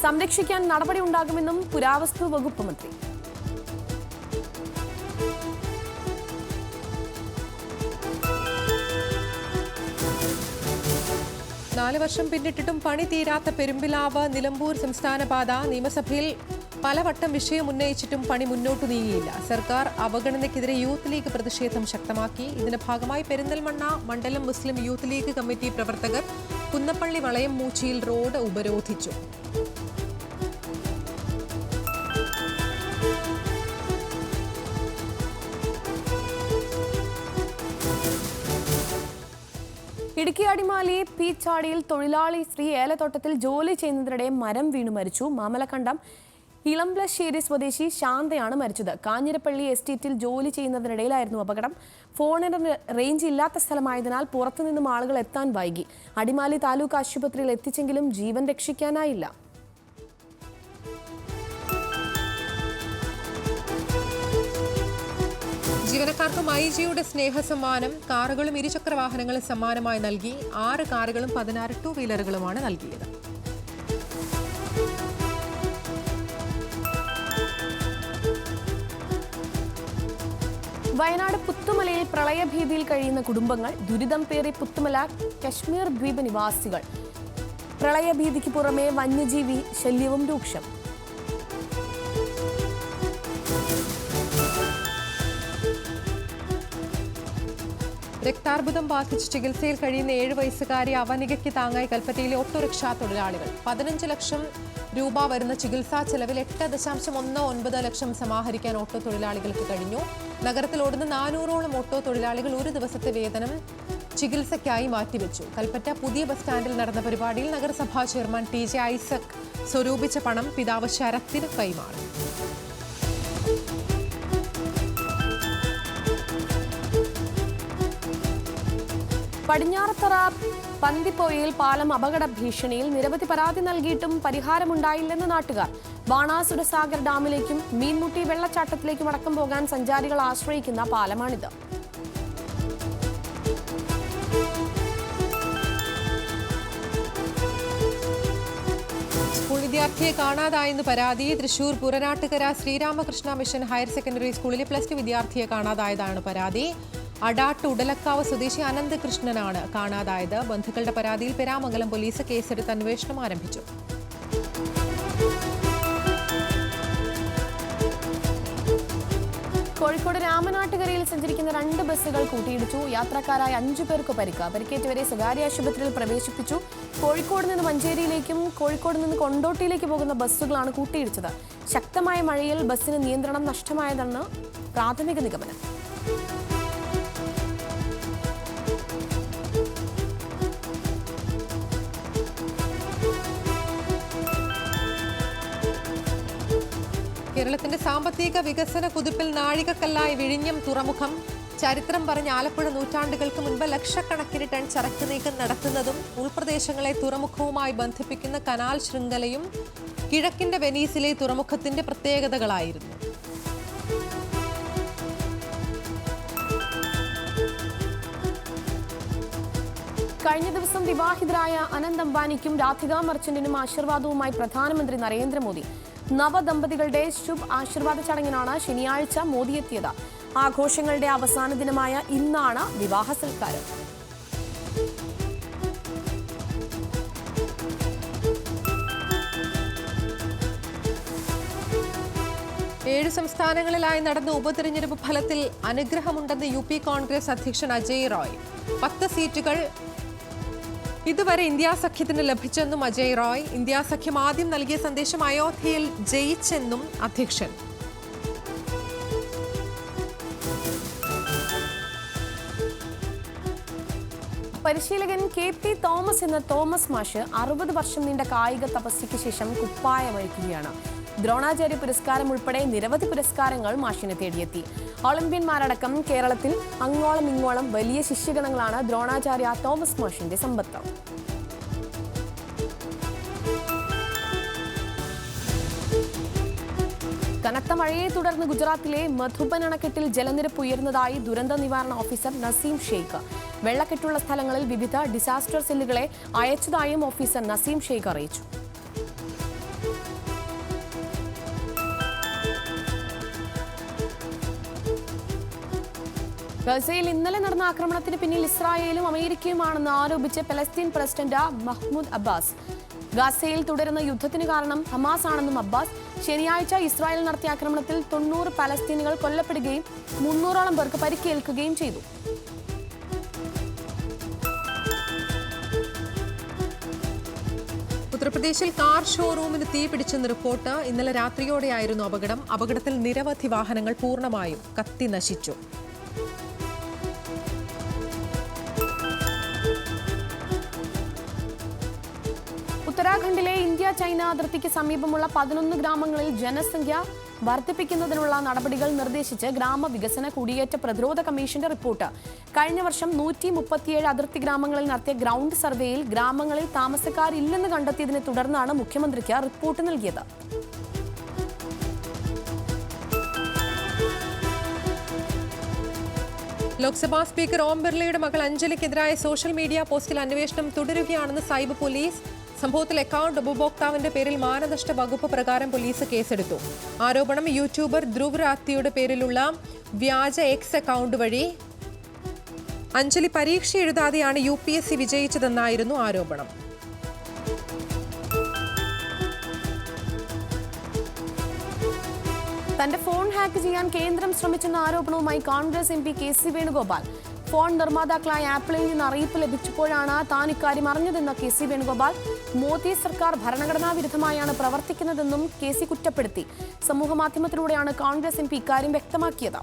സംരക്ഷിക്കാൻ നടപടി ഉണ്ടാകുമെന്നും പുരാവസ്തു വകുപ്പ് മന്ത്രി. 4 വർഷം പിന്നിട്ടിട്ടും പണി തീരാത്ത പെരുമ്പിലാവ് നിലമ്പൂർ സംസ്ഥാന പാത. നിയമസഭയിൽ പലവട്ടം വിഷയം ഉന്നയിച്ചിട്ടും പണി മുന്നോട്ടു നീങ്ങിയില്ല. സർക്കാർ അവഗണനയ്ക്കെതിരെ യൂത്ത് ലീഗ് പ്രതിഷേധം ശക്തമാക്കി. ഇതിന്റെ ഭാഗമായി പെരിന്തൽമണ്ണ മണ്ഡലം മുസ്ലിം യൂത്ത് ലീഗ് കമ്മിറ്റി പ്രവർത്തകർ കുന്നപ്പള്ളി വളയം മൂച്ചിയിൽ റോഡ് ഉപരോധിച്ചു. ഇടുക്കി അടിമാലി പീച്ചാടിയിൽ തൊഴിലാളി സ്ത്രീ ഏലത്തോട്ടത്തിൽ ജോലി ചെയ്യുന്നതിനിടെ മരം വീണു മരിച്ചു. മാമലക്കണ്ടം ഇളംപ്ലശ്ശേരി സ്വദേശി ശാന്തയാണ് മരിച്ചത്. കാഞ്ഞിരപ്പള്ളി എസ്റ്റേറ്റിൽ ജോലി ചെയ്യുന്നതിനിടയിലായിരുന്നു അപകടം. ഫോണിന് റേഞ്ച് ഇല്ലാത്ത സ്ഥലമായതിനാൽ പുറത്തുനിന്നും ആളുകൾ എത്താൻ വൈകി. അടിമാലി താലൂക്ക് ആശുപത്രിയിൽ എത്തിച്ചെങ്കിലും ജീവൻ രക്ഷിക്കാനായില്ല. ജീവനക്കാർക്ക് മൈജിയുടെ സ്നേഹസമ്മാനം. കാറുകളും ഇരുചക്ര വാഹനങ്ങളും സമ്മാനമായി നൽകി. 6 കാറുകളും 16 ടൂ വീലറുകളുമാണ് നൽകിയത്. വയനാട് പുത്തുമലയിൽ പ്രളയഭീതിയിൽ കഴിയുന്ന കുടുംബങ്ങൾ. ദുരിതം പേറി പുത്തുമല കശ്മീർ ദ്വീപ് നിവാസികൾ. പ്രളയഭീതിക്ക് പുറമെ വന്യജീവി ശല്യവും രൂക്ഷം. രക്താർബുദം ബാധിച്ച് ചികിത്സയിൽ കഴിയുന്ന 7 വയസ്സുകാരി അവനികയ്ക്ക് താങ്ങായി കൽപ്പറ്റയിലെ ഓട്ടോറിക്ഷാ തൊഴിലാളികൾ. 15 ലക്ഷം രൂപ വരുന്ന ചികിത്സാ ചെലവിൽ 8.19 ലക്ഷം സമാഹരിക്കാൻ ഓട്ടോ തൊഴിലാളികൾക്ക് കഴിഞ്ഞു. നഗരത്തിൽ ഓടുന്ന 400ഓളം ഓട്ടോ തൊഴിലാളികൾ ഒരു ദിവസത്തെ വേതനം ചികിത്സയ്ക്കായി മാറ്റിവെച്ചു. കൽപ്പറ്റ പുതിയ ബസ് സ്റ്റാൻഡിൽ നടന്ന പരിപാടിയിൽ നഗരസഭാ ചെയർമാൻ TJ ഐസക് സ്വരൂപിച്ച പണം പിതാവ് ശരത്തിന് കൈമാറി. പടിഞ്ഞാറത്തറ പന്തിപ്പോയിൽ പാലം അപകട ഭീഷണിയിൽ. നിരവധി പരാതി നൽകിയിട്ടും പരിഹാരമുണ്ടായില്ലെന്ന് നാട്ടുകാർ. ബാണാസുര സാഗർ ഡാമിലേക്കും മീൻമുട്ടി വെള്ളച്ചാട്ടത്തിലേക്കും അടക്കം പോകാൻ സഞ്ചാരികൾ ആശ്രയിക്കുന്ന പാലമാണിത്. സ്കൂൾ വിദ്യാർത്ഥിയെ കാണാതായെന്ന് പരാതി. Thrissur Puranattukara Sriramakrishna mission higher secondary സ്കൂളിലെ +2 വിദ്യാർത്ഥിയെ കാണാതായതാണ് പരാതി. അടാട്ട് ഉടലക്കാവ് സ്വദേശി അനന്തകൃഷ്ണനാണ് കാണാതായത്. ബന്ധുക്കളുടെ പരാതിയിൽ പെരാമംഗലം പോലീസ് കേസെടുത്ത് അന്വേഷണം ആരംഭിച്ചു. കോഴിക്കോട് രാമനാട്ടുകരയിൽ സഞ്ചരിക്കുന്ന 2 ബസ്സുകൾ കൂട്ടിയിടിച്ചു. യാത്രക്കാരായ 5 പേർക്ക് പരിക്ക്. പരിക്കേറ്റവരെ സ്വകാര്യ ആശുപത്രിയിൽ പ്രവേശിപ്പിച്ചു. കോഴിക്കോട് നിന്ന് മഞ്ചേരിയിലേക്കും കോഴിക്കോട് നിന്ന് കൊണ്ടോട്ടിയിലേക്ക് പോകുന്ന ബസ്സുകളാണ് കൂട്ടിയിടിച്ചത്. ശക്തമായ മഴയിൽ ബസ്സിന് നിയന്ത്രണം നഷ്ടമായതെന്ന് പ്രാഥമിക നിഗമനം. കേരളത്തിന്റെ സാമ്പത്തിക വികസന കുതിപ്പിൽ നാഴികക്കല്ലായി വിഴിഞ്ഞം തുറമുഖം. ചരിത്രം പറഞ്ഞ ആലപ്പുഴ നൂറ്റാണ്ടുകൾക്ക് മുൻപ് ലക്ഷക്കണക്കിന് ടൺ ചരക്ക് നീക്കം നടത്തുന്നതും ഉൾപ്രദേശങ്ങളെ തുറമുഖവുമായി ബന്ധിപ്പിക്കുന്ന കനാൽ ശൃംഖലയും കിഴക്കിന്റെ വെനീസിലെ തുറമുഖത്തിന്റെ പ്രത്യേകതകളായിരുന്നു. കഴിഞ്ഞ ദിവസം വിവാഹിതരായ അനന്ത് അംബാനിക്കും രാധിക മർച്ചന്റിനും ആശീർവാദവുമായി പ്രധാനമന്ത്രി നരേന്ദ്രമോദി. നവദമ്പതികളുടെ ശുഭ് ആശീർവാദ ചടങ്ങിനാണ് ശനിയാഴ്ച മോദി എത്തിയത്. ആഘോഷങ്ങളുടെ അവസാന ദിനമായ ഇന്നാണ് വിവാഹ സൽക്കാരം. ഏഴ് സംസ്ഥാനങ്ങളിലായി നടന്ന ഉപതെരഞ്ഞെടുപ്പ് ഫലത്തിൽ അനുഗ്രഹമുണ്ടെന്ന് UP കോൺഗ്രസ് അധ്യക്ഷൻ അജയ് റോയ്. 10 സീറ്റുകൾ ഇതുവരെ ഇന്ത്യ സഖ്യത്തിന് ലഭിച്ചെന്നും അജയ് റോയ്. ഇന്ത്യ സഖ്യം ആദ്യം നൽകിയ സന്ദേശം അയോധ്യയിൽ ജയിച്ചെന്നും അധ്യക്ഷൻ. പരിശീലകൻ KP തോമസ് എന്ന തോമസ് മാഷ് 60 വർഷം നീണ്ട കായിക തപസ്യയ്ക്ക് ശേഷം കുപ്പായമഴിക്കുകയാണ്. ദ്രോണാചാര്യ പുരസ്കാരം ഉൾപ്പെടെ നിരവധി പുരസ്കാരങ്ങൾ മാഷിനെ തേടിയെത്തി. ഒളിമ്പ്യന്മാരടക്കം കേരളത്തിൽ അങ്ങോളം ഇങ്ങോളം വലിയ ശിഷ്യഗണങ്ങളാണ് ദ്രോണാചാര്യ തോമസ് മാഷിന്റെ സമ്പത്ത്. കനത്ത മഴയെ തുടർന്ന് ഗുജറാത്തിലെ മധുബൻ അണക്കെട്ടിൽ ജലനിരപ്പ് ഉയർന്നതായി ദുരന്ത നിവാരണ ഓഫീസർ നസീം ഷെയ്ഖ്. വെള്ളക്കെട്ടുള്ള സ്ഥലങ്ങളിൽ വിവിധ ഡിസാസ്റ്റർ സെല്ലുകളെ അയച്ചതായും ഓഫീസർ നസീം ഷെയ്ഖ് അറിയിച്ചു. ഗസയിൽ ഇന്നലെ നടന്ന ആക്രമണത്തിന് പിന്നിൽ ഇസ്രായേലും അമേരിക്കയുമാണെന്ന് ആരോപിച്ച് പലസ്തീൻ പ്രസിഡന്റ് മഹ്മൂദ് അബ്ബാസ്. ഗസയിൽ തുടരുന്ന യുദ്ധത്തിന് കാരണം ഹമാസ് ആണെന്നും അബ്ബാസ്. ശനിയാഴ്ച ഇസ്രായേൽ നടത്തിയ ആക്രമണത്തിൽ 90 പലസ്തീനുകൾ കൊല്ലപ്പെടുകയും 300ഓളം പേർക്ക് പരിക്കേൽക്കുകയും ചെയ്തു. ഉത്തർപ്രദേശിൽ കാർ ഷോറൂമിന് തീ പിടിച്ചെന്ന് റിപ്പോർട്ട്. ഇന്നലെ രാത്രിയോടെയായിരുന്നു അപകടം. അപകടത്തിൽ നിരവധി വാഹനങ്ങൾ പൂർണ്ണമായും കത്തി നശിച്ചു. ഉത്തരാഖണ്ഡിലെ ഇന്ത്യ ചൈന അതിർത്തിക്ക് സമീപമുള്ള 11 ഗ്രാമങ്ങളിൽ ജനസംഖ്യ വർദ്ധിപ്പിക്കുന്നതിനുള്ള നടപടികൾ നിർദ്ദേശിച്ച് ഗ്രാമവികസന കുടിയേറ്റ പ്രതിരോധ കമ്മീഷന്റെ റിപ്പോർട്ട്. കഴിഞ്ഞ വർഷം 137 അതിർത്തി ഗ്രാമങ്ങളിൽ നടത്തിയ ഗ്രൗണ്ട് സർവേയിൽ ഗ്രാമങ്ങളിൽ താമസക്കാരില്ലെന്ന് കണ്ടെത്തിയതിനെ തുടർന്നാണ് മുഖ്യമന്ത്രിക്ക് റിപ്പോർട്ട് നൽകിയത്. ലോക്സഭാ സ്പീക്കർ ഓം ബിർളയുടെ മകൾ അഞ്ജലിക്കെതിരായ സോഷ്യൽ മീഡിയ പോസ്റ്റിൽ അന്വേഷണം തുടരുകയാണെന്ന് സൈബർ പോലീസ്. സംഭവത്തിൽ അക്കൗണ്ട് ഉപഭോക്താവിന്റെ പേരിൽ മാനനഷ്ട വകുപ്പ് പ്രകാരം പോലീസ് കേസെടുത്തു. ആരോപണം യൂട്യൂബർ ധ്രുവ് രാത്തിയുടെ പേരിലുള്ള വ്യാജ എക്സ് അക്കൗണ്ട് വഴി അഞ്ജലി പരീക്ഷ എഴുതാതെയാണ് UPSC വിജയിച്ചതെന്നായിരുന്നു ആരോപണം. തന്റെ ഫോൺ ഹാക്ക് ചെയ്യാൻ കേന്ദ്രം ശ്രമിച്ചെന്ന ആരോപണവുമായി Congress MP KC Venugopal. Phone നിർമ്മാതാക്കളായ ആപ്പിളിൽ നിന്ന് അറിയിപ്പ് ലഭിച്ചപ്പോഴാണ് താൻ ഇക്കാര്യം അറിഞ്ഞതെന്ന KC വേണുഗോപാൽ. മോദി സർക്കാർ ഭരണഘടനാ വിരുദ്ധമായാണ് പ്രവർത്തിക്കുന്നതെന്നും KC കുറ്റപ്പെടുത്തി. സമൂഹമാധ്യമത്തിലൂടെയാണ് കോൺഗ്രസ് MP ഇക്കാര്യം വ്യക്തമാക്കിയത്.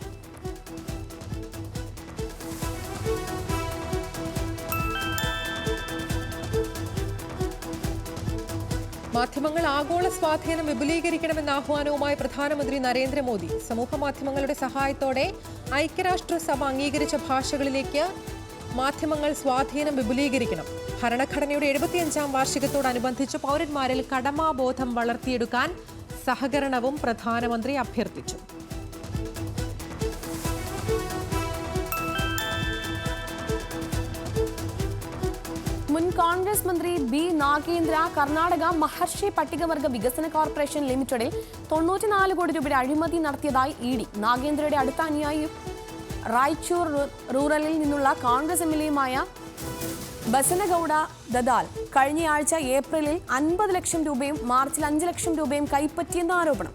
മാധ്യമങ്ങൾ ആഗോള സ്വാധീനം വിപുലീകരിക്കണമെന്ന ആഹ്വാനവുമായി പ്രധാനമന്ത്രി നരേന്ദ്രമോദി. സമൂഹമാധ്യമങ്ങളുടെ സഹായത്തോടെ ഐക്യരാഷ്ട്രസഭ അംഗീകരിച്ച ഭാഷകളിലേക്ക് മാധ്യമങ്ങൾ സ്വാധീനം വിപുലീകരിക്കണം. ഭരണഘടനയുടെ 75ാം വാർഷികത്തോടനുബന്ധിച്ച് പൗരന്മാരിൽ കടമാബോധം വളർത്തിയെടുക്കാൻ സഹകരണവും പ്രധാനമന്ത്രി അഭ്യർത്ഥിച്ചു. മുൻ കോൺഗ്രസ് മന്ത്രി B. നാഗേന്ദ്ര കർണാടക മഹർഷി പട്ടികവർഗ വികസന കോർപ്പറേഷൻ ലിമിറ്റഡിൽ 94 കോടി രൂപയുടെ അഴിമതി നടത്തിയതായി ED. നാഗേന്ദ്രയുടെ അടുത്ത അനുയായിയും റായ്ചൂർ റൂറലിൽ നിന്നുള്ള കോൺഗ്രസ് MLAയുമായ ബസനഗൌഡ ദദാൽ കഴിഞ്ഞയാഴ്ച ഏപ്രിലിൽ 50 ലക്ഷം രൂപയും മാർച്ചിൽ 5 ലക്ഷം രൂപയും കൈപ്പറ്റിയെന്ന ആരോപണം.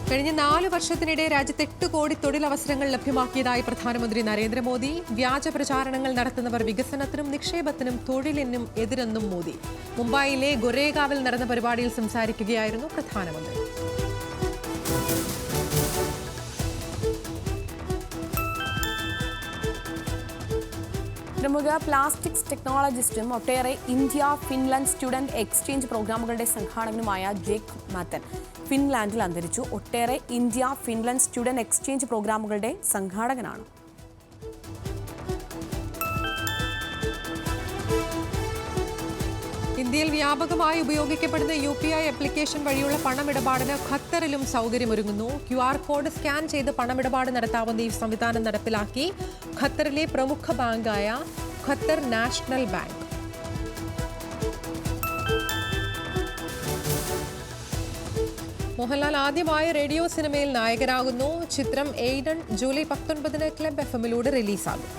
കഴിഞ്ഞ 4 വർഷത്തിനിടെ രാജ്യത്ത് 8 കോടി തൊഴിലവസരങ്ങൾ ലഭ്യമാക്കിയതായി പ്രധാനമന്ത്രി നരേന്ദ്രമോദി. വ്യാജ പ്രചാരണങ്ങൾ നടത്തുന്നവർ വികസനത്തിനും നിക്ഷേപത്തിനും തൊഴിലിനും എതിരെന്നും മോദി. മുംബൈയിലെ ഗൊരേഗാവിൽ നടന്ന പരിപാടിയിൽ സംസാരിക്കുകയായിരുന്നു പ്രധാനമന്ത്രി. പ്രമുഖ പ്ലാസ്റ്റിക്സ് ടെക്നോളജിസ്റ്റും ഒട്ടേറെ ഇന്ത്യ ഫിൻലാൻഡ് സ്റ്റുഡന്റ് എക്സ്ചേഞ്ച് പ്രോഗ്രാമുകളുടെ സംഘാടകനുമായ ജേക്കബ് മാത്തൻ ഫിൻലാൻഡിൽ അന്തരിച്ചു. ഒട്ടേറെ ഇന്ത്യ ഫിൻലാൻഡ് സ്റ്റുഡന്റ് എക്സ്ചേഞ്ച് പ്രോഗ്രാമുകളുടെ സംഘാടകനാണ്. ഇന്ത്യയിൽ വ്യാപകമായി ഉപയോഗിക്കപ്പെടുന്ന UPI ആപ്ലിക്കേഷൻ വഴിയുള്ള പണമിടപാടിന് ഖത്തറിലും സൗകര്യമൊരുങ്ങുന്നു. QR കോഡ് സ്കാൻ ചെയ്ത് പണമിടപാട് നടത്താവുന്ന ഈ സംവിധാനം നടപ്പിലാക്കി ഖത്തറിലെ പ്രമുഖ ബാങ്കായ ഖത്തർ നാഷണൽ ബാങ്ക്. മോഹൻലാൽ ആദ്യമായി റേഡിയോ സിനിമയിൽ നായകനാകുന്നു. ചിത്രം എയ്ഡൻ ജൂലൈ 19 ക്ലബ് FM-ലൂടെ റിലീസാകും.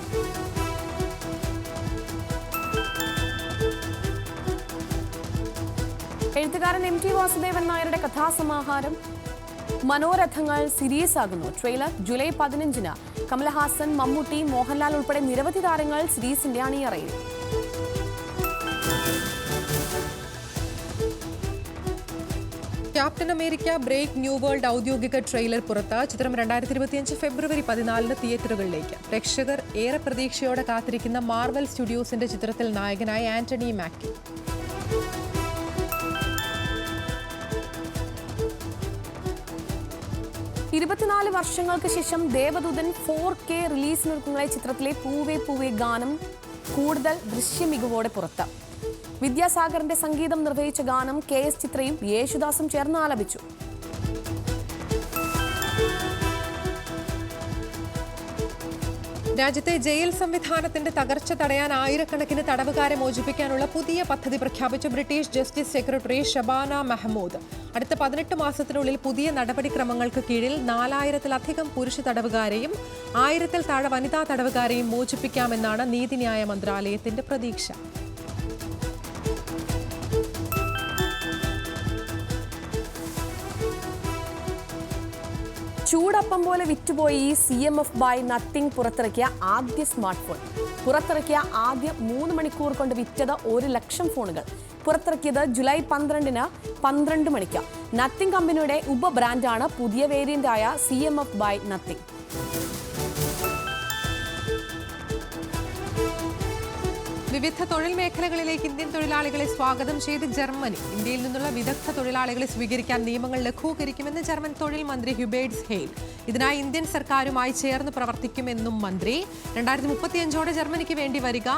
എഴുത്തുകാരൻ MT വാസുദേവൻ നായരുടെ കഥാസമാഹാരം മനോരഥങ്ങൾ സീരീസ് ആകുന്നു. ട്രെയിലർ ജൂലൈ 15-ന്. കമലഹാസൻ, മമ്മൂട്ടി, മോഹൻലാൽ ഉൾപ്പെടെ നിരവധി താരങ്ങൾ സീരീസിന്റെ അണിയറയിൽ. Captain America brave new world ഔദ്യോഗിക ട്രെയിലർ പുറത്ത്. ചിത്രം 2025 ഫെബ്രുവരി 14-ന് തിയേറ്ററുകളിലേക്ക്. പ്രേക്ഷകർ ഏറെ പ്രതീക്ഷയോടെ കാത്തിരിക്കുന്ന മാർവൽ സ്റ്റുഡിയോസിന്റെ ചിത്രത്തിൽ നായകനായ ആന്റണി മാക്കി. ഇരുപത്തിനാല് വർഷങ്ങൾക്ക് ശേഷം ദേവദൂതൻ 4K റിലീസിനൊരുക്കുന്ന ചിത്രത്തിലെ പൂവേ പൂവേ ഗാനം കൂടുതൽ ദൃശ്യമികവോടെ പുറത്ത്. വിദ്യാസാഗറിന്റെ സംഗീതം നിർവഹിച്ച ഗാനം KS ചിത്രയും യേശുദാസും ചേർന്ന് ആലപിച്ചു. രാജ്യത്തെ ജയിൽ സംവിധാനത്തിന്റെ തകർച്ച തടയാൻ ആയിരക്കണക്കിന് തടവുകാരെ മോചിപ്പിക്കാനുള്ള പുതിയ പദ്ധതി പ്രഖ്യാപിച്ച British justice secretary Shabana Mehmood. അടുത്ത 18 മാസത്തിനുള്ളിൽ പുതിയ നടപടിക്രമങ്ങൾക്ക് കീഴിൽ 4000-ലധികം പുരുഷ തടവുകാരെയും 1000-ൽ താഴെ വനിതാ തടവുകാരെയും മോചിപ്പിക്കാമെന്നാണ് നീതിന്യായ മന്ത്രാലയത്തിന്റെ പ്രതീക്ഷ. ചൂടപ്പം പോലെ വിറ്റുപോയി CMF ബൈ നത്തിങ് പുറത്തിറക്കിയ ആദ്യ സ്മാർട്ട് ഫോൺ. പുറത്തിറക്കിയ ആദ്യ 3 മണിക്കൂർ കൊണ്ട് വിറ്റത് 1 ലക്ഷം ഫോണുകൾ. പുറത്തിറക്കിയത് ജൂലൈ 12-ന് 12 മണിക്ക്. നത്തിങ് കമ്പനിയുടെ ഉപബ്രാൻഡാണ് പുതിയ വേരിയന്റായ CMF ബൈ നത്തിങ്. വിവിധ തൊഴിൽ മേഖലകളിലേക്ക് ഇന്ത്യൻ തൊഴിലാളികളെ സ്വാഗതം ചെയ്ത് ജർമ്മനി. ഇന്ത്യയിൽ നിന്നുള്ള വിദഗ്ധ തൊഴിലാളികളെ സ്വീകരിക്കാൻ നിയമങ്ങൾ ലഘൂകരിക്കുമെന്ന് ജർമ്മൻ തൊഴിൽ മന്ത്രി ഹ്യൂബേർട്സ് ഹെയിൽ. ഇതിനായി ഇന്ത്യൻ സർക്കാരുമായി ചേർന്ന് പ്രവർത്തിക്കുമെന്നും മന്ത്രി. 2035ഓടെ ജർമ്മനിക്ക് വേണ്ടി വരിക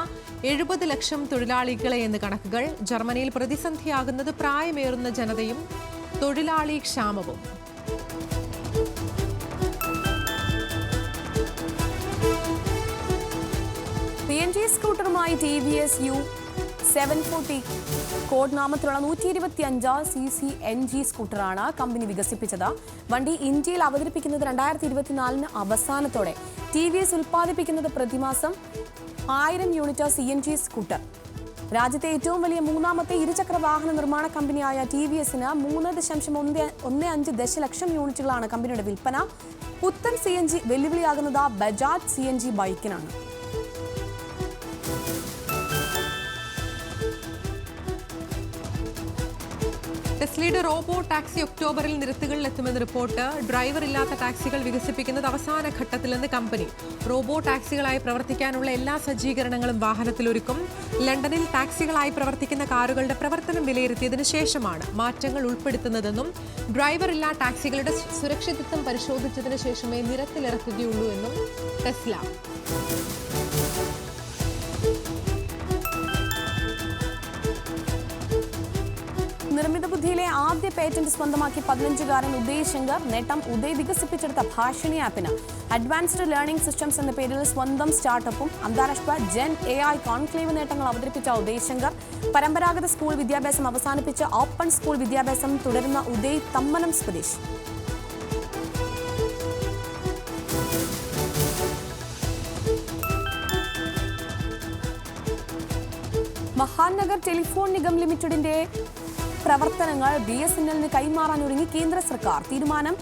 70 ലക്ഷം തൊഴിലാളികളെ എന്ന് കണക്കുകൾ. ജർമ്മനിയിൽ പ്രതിസന്ധിയാകുന്നത് പ്രായമേറുന്ന ജനതയും തൊഴിലാളി ക്ഷാമവും. CNG സ്കൂട്ടറുമായി TVS U740 കോഡ് നാമത്തിലുള്ള 125cc NG സ്കൂട്ടറാണ് കമ്പനി വികസിപ്പിച്ചത്. വണ്ടി ഇന്ത്യയിൽ അവതരിപ്പിക്കുന്നത് 2024 അവസാനത്തോടെ. TVS ഉൽപ്പാദിപ്പിക്കുന്നത് പ്രതിമാസം 1000 യൂണിറ്റ് CNG സ്കൂട്ടർ. രാജ്യത്തെ ഏറ്റവും വലിയ മൂന്നാമത്തെ ഇരുചക്ര വാഹന നിർമ്മാണ കമ്പനിയായ TVSന് 3.15 ദശലക്ഷം യൂണിറ്റുകളാണ് കമ്പനിയുടെ വിൽപ്പന. പുത്തൻ CNG വെല്ലുവിളിയാകുന്നത് ബജാജ് CNG ബൈക്കിനാണ്. ടെസ്ലയുടെ റോബോ ടാക്സി ഒക്ടോബറിൽ നിരത്തുകളിൽ എത്തുമെന്ന് റിപ്പോർട്ട്. ഡ്രൈവർ ഇല്ലാത്ത ടാക്സികൾ വികസിപ്പിക്കുന്നത് അവസാന ഘട്ടത്തിലെന്ന് കമ്പനി. റോബോ ടാക്സികളായി പ്രവർത്തിക്കാനുള്ള എല്ലാ സജ്ജീകരണങ്ങളും വാഹനത്തിലൊരുക്കും. ലണ്ടനിൽ ടാക്സികളായി പ്രവർത്തിക്കുന്ന കാറുകളുടെ പ്രവർത്തനം വിലയിരുത്തിയതിനു ശേഷമാണ് മാറ്റങ്ങൾ ഉൾപ്പെടുത്തുന്നതെന്നും ഡ്രൈവർ ഇല്ലാ ടാക്സികളുടെ സുരക്ഷിതത്വം പരിശോധിച്ചതിനു ശേഷമേ നിരത്തിലിറക്കുകയുള്ളൂ എന്നും ടെസ്ല. നിർമ്മിത ബുദ്ധിയിലെ ആദ്യ പേറ്റന്റ് സ്വന്തമാക്കി 15-കാരൻ ഉദയ് ശങ്കർ. നേട്ടം ഉദയ് വികസിപ്പിച്ചെടുത്ത ഭാഷിണി ആപ്പിന്. അഡ്വാൻസ്ഡ് ലേണിംഗ് സിസ്റ്റംസ് എന്ന പേരിൽ സ്വന്തം സ്റ്റാർട്ടപ്പും അന്താരാഷ്ട്ര ജെൻ AI കോൺക്ലേവ് നേട്ടങ്ങൾ അവതരിപ്പിച്ച ഉദയ് ശങ്കർ. പരമ്പരാഗത സ്കൂൾ വിദ്യാഭ്യാസം അവസാനിപ്പിച്ച് ഓപ്പൺ സ്കൂൾ വിദ്യാഭ്യാസം തുടരുന്ന ഉദയ് തമ്മനം സ്വദേശി. മഹാനഗർ ടെലിഫോൺ നിഗം ലിമിറ്റഡിന്റെ പ്രവർത്തനങ്ങൾ BSNLന് കൈമാറാൻ ഒരുങ്ങി കേന്ദ്ര സർക്കാർ. തീരുമാനം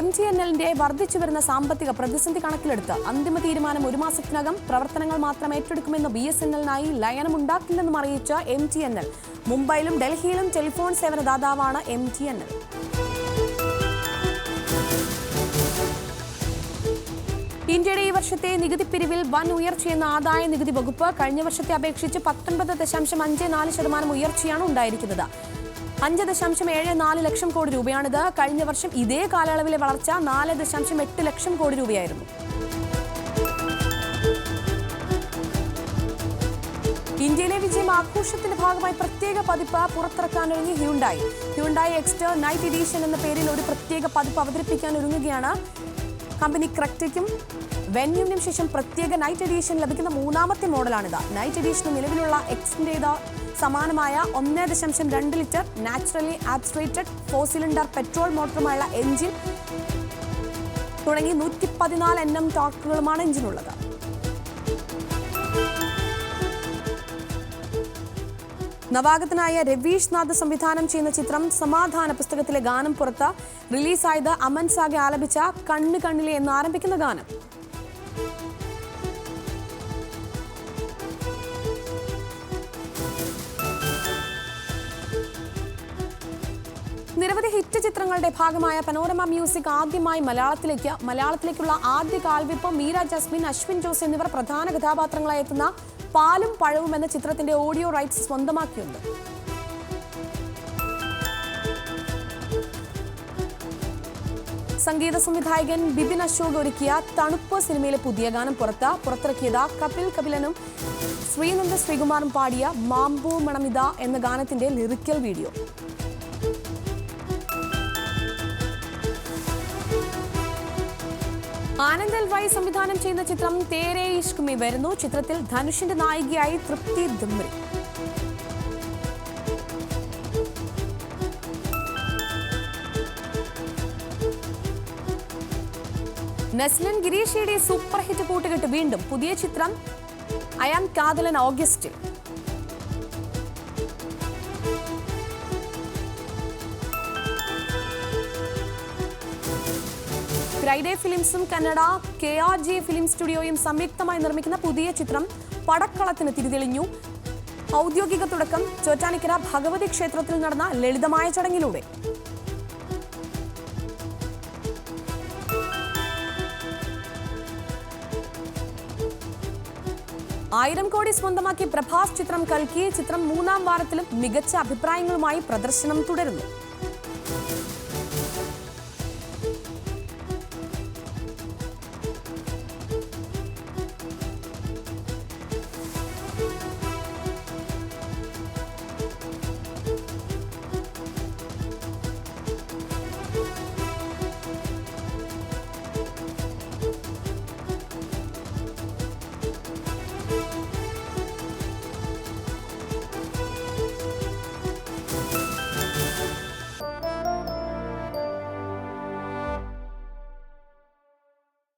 MTNLന്റെ വർദ്ധിച്ചു വരുന്ന സാമ്പത്തിക പ്രതിസന്ധി കണക്കിലെടുത്ത്. അന്തിമ തീരുമാനം 1 മാസത്തിനകം. പ്രവർത്തനങ്ങൾ മാത്രം ഏറ്റെടുക്കുമെന്ന് BSNLനായി ലയനമുണ്ടാക്കില്ലെന്നും അറിയിച്ച MTNL. മുംബൈയിലും ഡൽഹിയിലും ടെലിഫോൺ സേവനദാതാവാണ് MTNL. ഇന്ത്യയുടെ ഈ വർഷത്തെ നികുതി പിരിവിൽ വൻ ഉയർച്ചയെന്ന ആദായ നികുതി വകുപ്പ്. കഴിഞ്ഞ വർഷത്തെ അപേക്ഷിച്ച് 19.54% ഉയർച്ചയാണ് ഉണ്ടായിരിക്കുന്നത്. 5.74 ലക്ഷം കോടി രൂപയാണിത്. കഴിഞ്ഞ വർഷം ഇതേ കാലയളവിലെ വളർച്ച 4.8 ലക്ഷം കോടി രൂപയായിരുന്നു. ഇന്ത്യയിലെ വിജയം ആഘോഷത്തിന്റെ ഭാഗമായി പ്രത്യേക പതിപ്പ് പുറത്തിറക്കാനൊരുങ്ങി ഹ്യുണ്ടായി എക്സ്റ്റർ നൈറ്റ് എഡിഷൻ എന്ന പേരിൽ ഒരു പ്രത്യേക പതിപ്പ് അവതരിപ്പിക്കാൻ ഒരുങ്ങുകയാണ് കമ്പനി. ക്രെറ്റയ്ക്കും വെന്യൂവിനും ശേഷം പ്രത്യേക നൈറ്റ് എഡിഷൻ ലഭിക്കുന്ന 3ാമത്തെ മോഡലാണിത്. നൈറ്റ് എഡിഷന് നിലവിലുള്ള എക്സിന്റേത് സമാനമായ 1.2 litre naturally aspirated 4 cylinder petrol മോട്ടറുമായുള്ള എഞ്ചിൻ തുടങ്ങി 114 Nm ടോർക്കുകളുമാണ് എഞ്ചിനുള്ളത്. നവാഗതനായ രവീഷ് നാഥ് സംവിധാനം ചെയ്യുന്ന ചിത്രം സമാധാന പുസ്തകത്തിലെ ഗാനം പുറത്ത് റിലീസായത് അമൻ സാഗെ ആലപിച്ച കണ്ണ് കണ്ണിലെ എന്ന് ആരംഭിക്കുന്ന ഗാനം. നിരവധി ഹിറ്റ് ചിത്രങ്ങളുടെ ഭാഗമായ പനോരമ മ്യൂസിക് ആദ്യമായി മലയാളത്തിലേക്കുള്ള ആദ്യ കാൽവെപ്പ് മീര ജാസ്മിൻ, അശ്വിൻ ജോസ് എന്നിവർ പ്രധാന കഥാപാത്രങ്ങളായി എത്തുന്ന പാലും പഴവും എന്ന ചിത്രത്തിന്റെ ഓഡിയോ റൈറ്റ്സ് സ്വന്തമാക്കിയുണ്ട്. സംഗീത സംവിധായകൻ ബിപിൻ അശോക് ഒരുക്കിയ തണുപ്പ് സിനിമയിലെ പുതിയ ഗാനം പുറത്തിറക്കിയത് കപിലനും ശ്രീനന്ദ ശ്രീകുമാറും പാടിയ മാമ്പൂ മണമിത എന്ന ഗാനത്തിന്റെ ലിറിക്കൽ വീഡിയോ. ആനന്ദ് എൽവായി സംവിധാനം ചെയ്യുന്ന ചിത്രം തേരേ ഇഷ്ക് മേ വരുന്നു. ചിത്രത്തിൽ ധനുഷിന്റെ നായികയായി തൃപ്തി ദിമ്രി. നെസ്ലിൻ ഗിരീഷയുടെ സൂപ്പർ ഹിറ്റ് കൂട്ടുകെട്ട് വീണ്ടും. പുതിയ ചിത്രം അയാം കാതലൻ ഓഗസ്റ്റിൽ. ഫ്രൈഡേ ഫിലിംസും കന്നഡ KRJ ഫിലിം സ്റ്റുഡിയോയും സംയുക്തമായി നിർമ്മിക്കുന്ന പുതിയ ചിത്രം പടക്കളത്തിന് തിരിതെളിഞ്ഞു. ഔദ്യോഗിക തുടക്കം ചോറ്റാനിക്കര ഭഗവതി ക്ഷേത്രത്തിൽ നടന്ന ലളിതമായ ചടങ്ങിലൂടെ. 1000 കോടി സ്വന്തമാക്കി പ്രഭാസ് ചിത്രം കൽക്കി. ചിത്രം 3-ാം വാരത്തിലും മികച്ച അഭിപ്രായങ്ങളുമായി പ്രദർശനം തുടരുന്നു.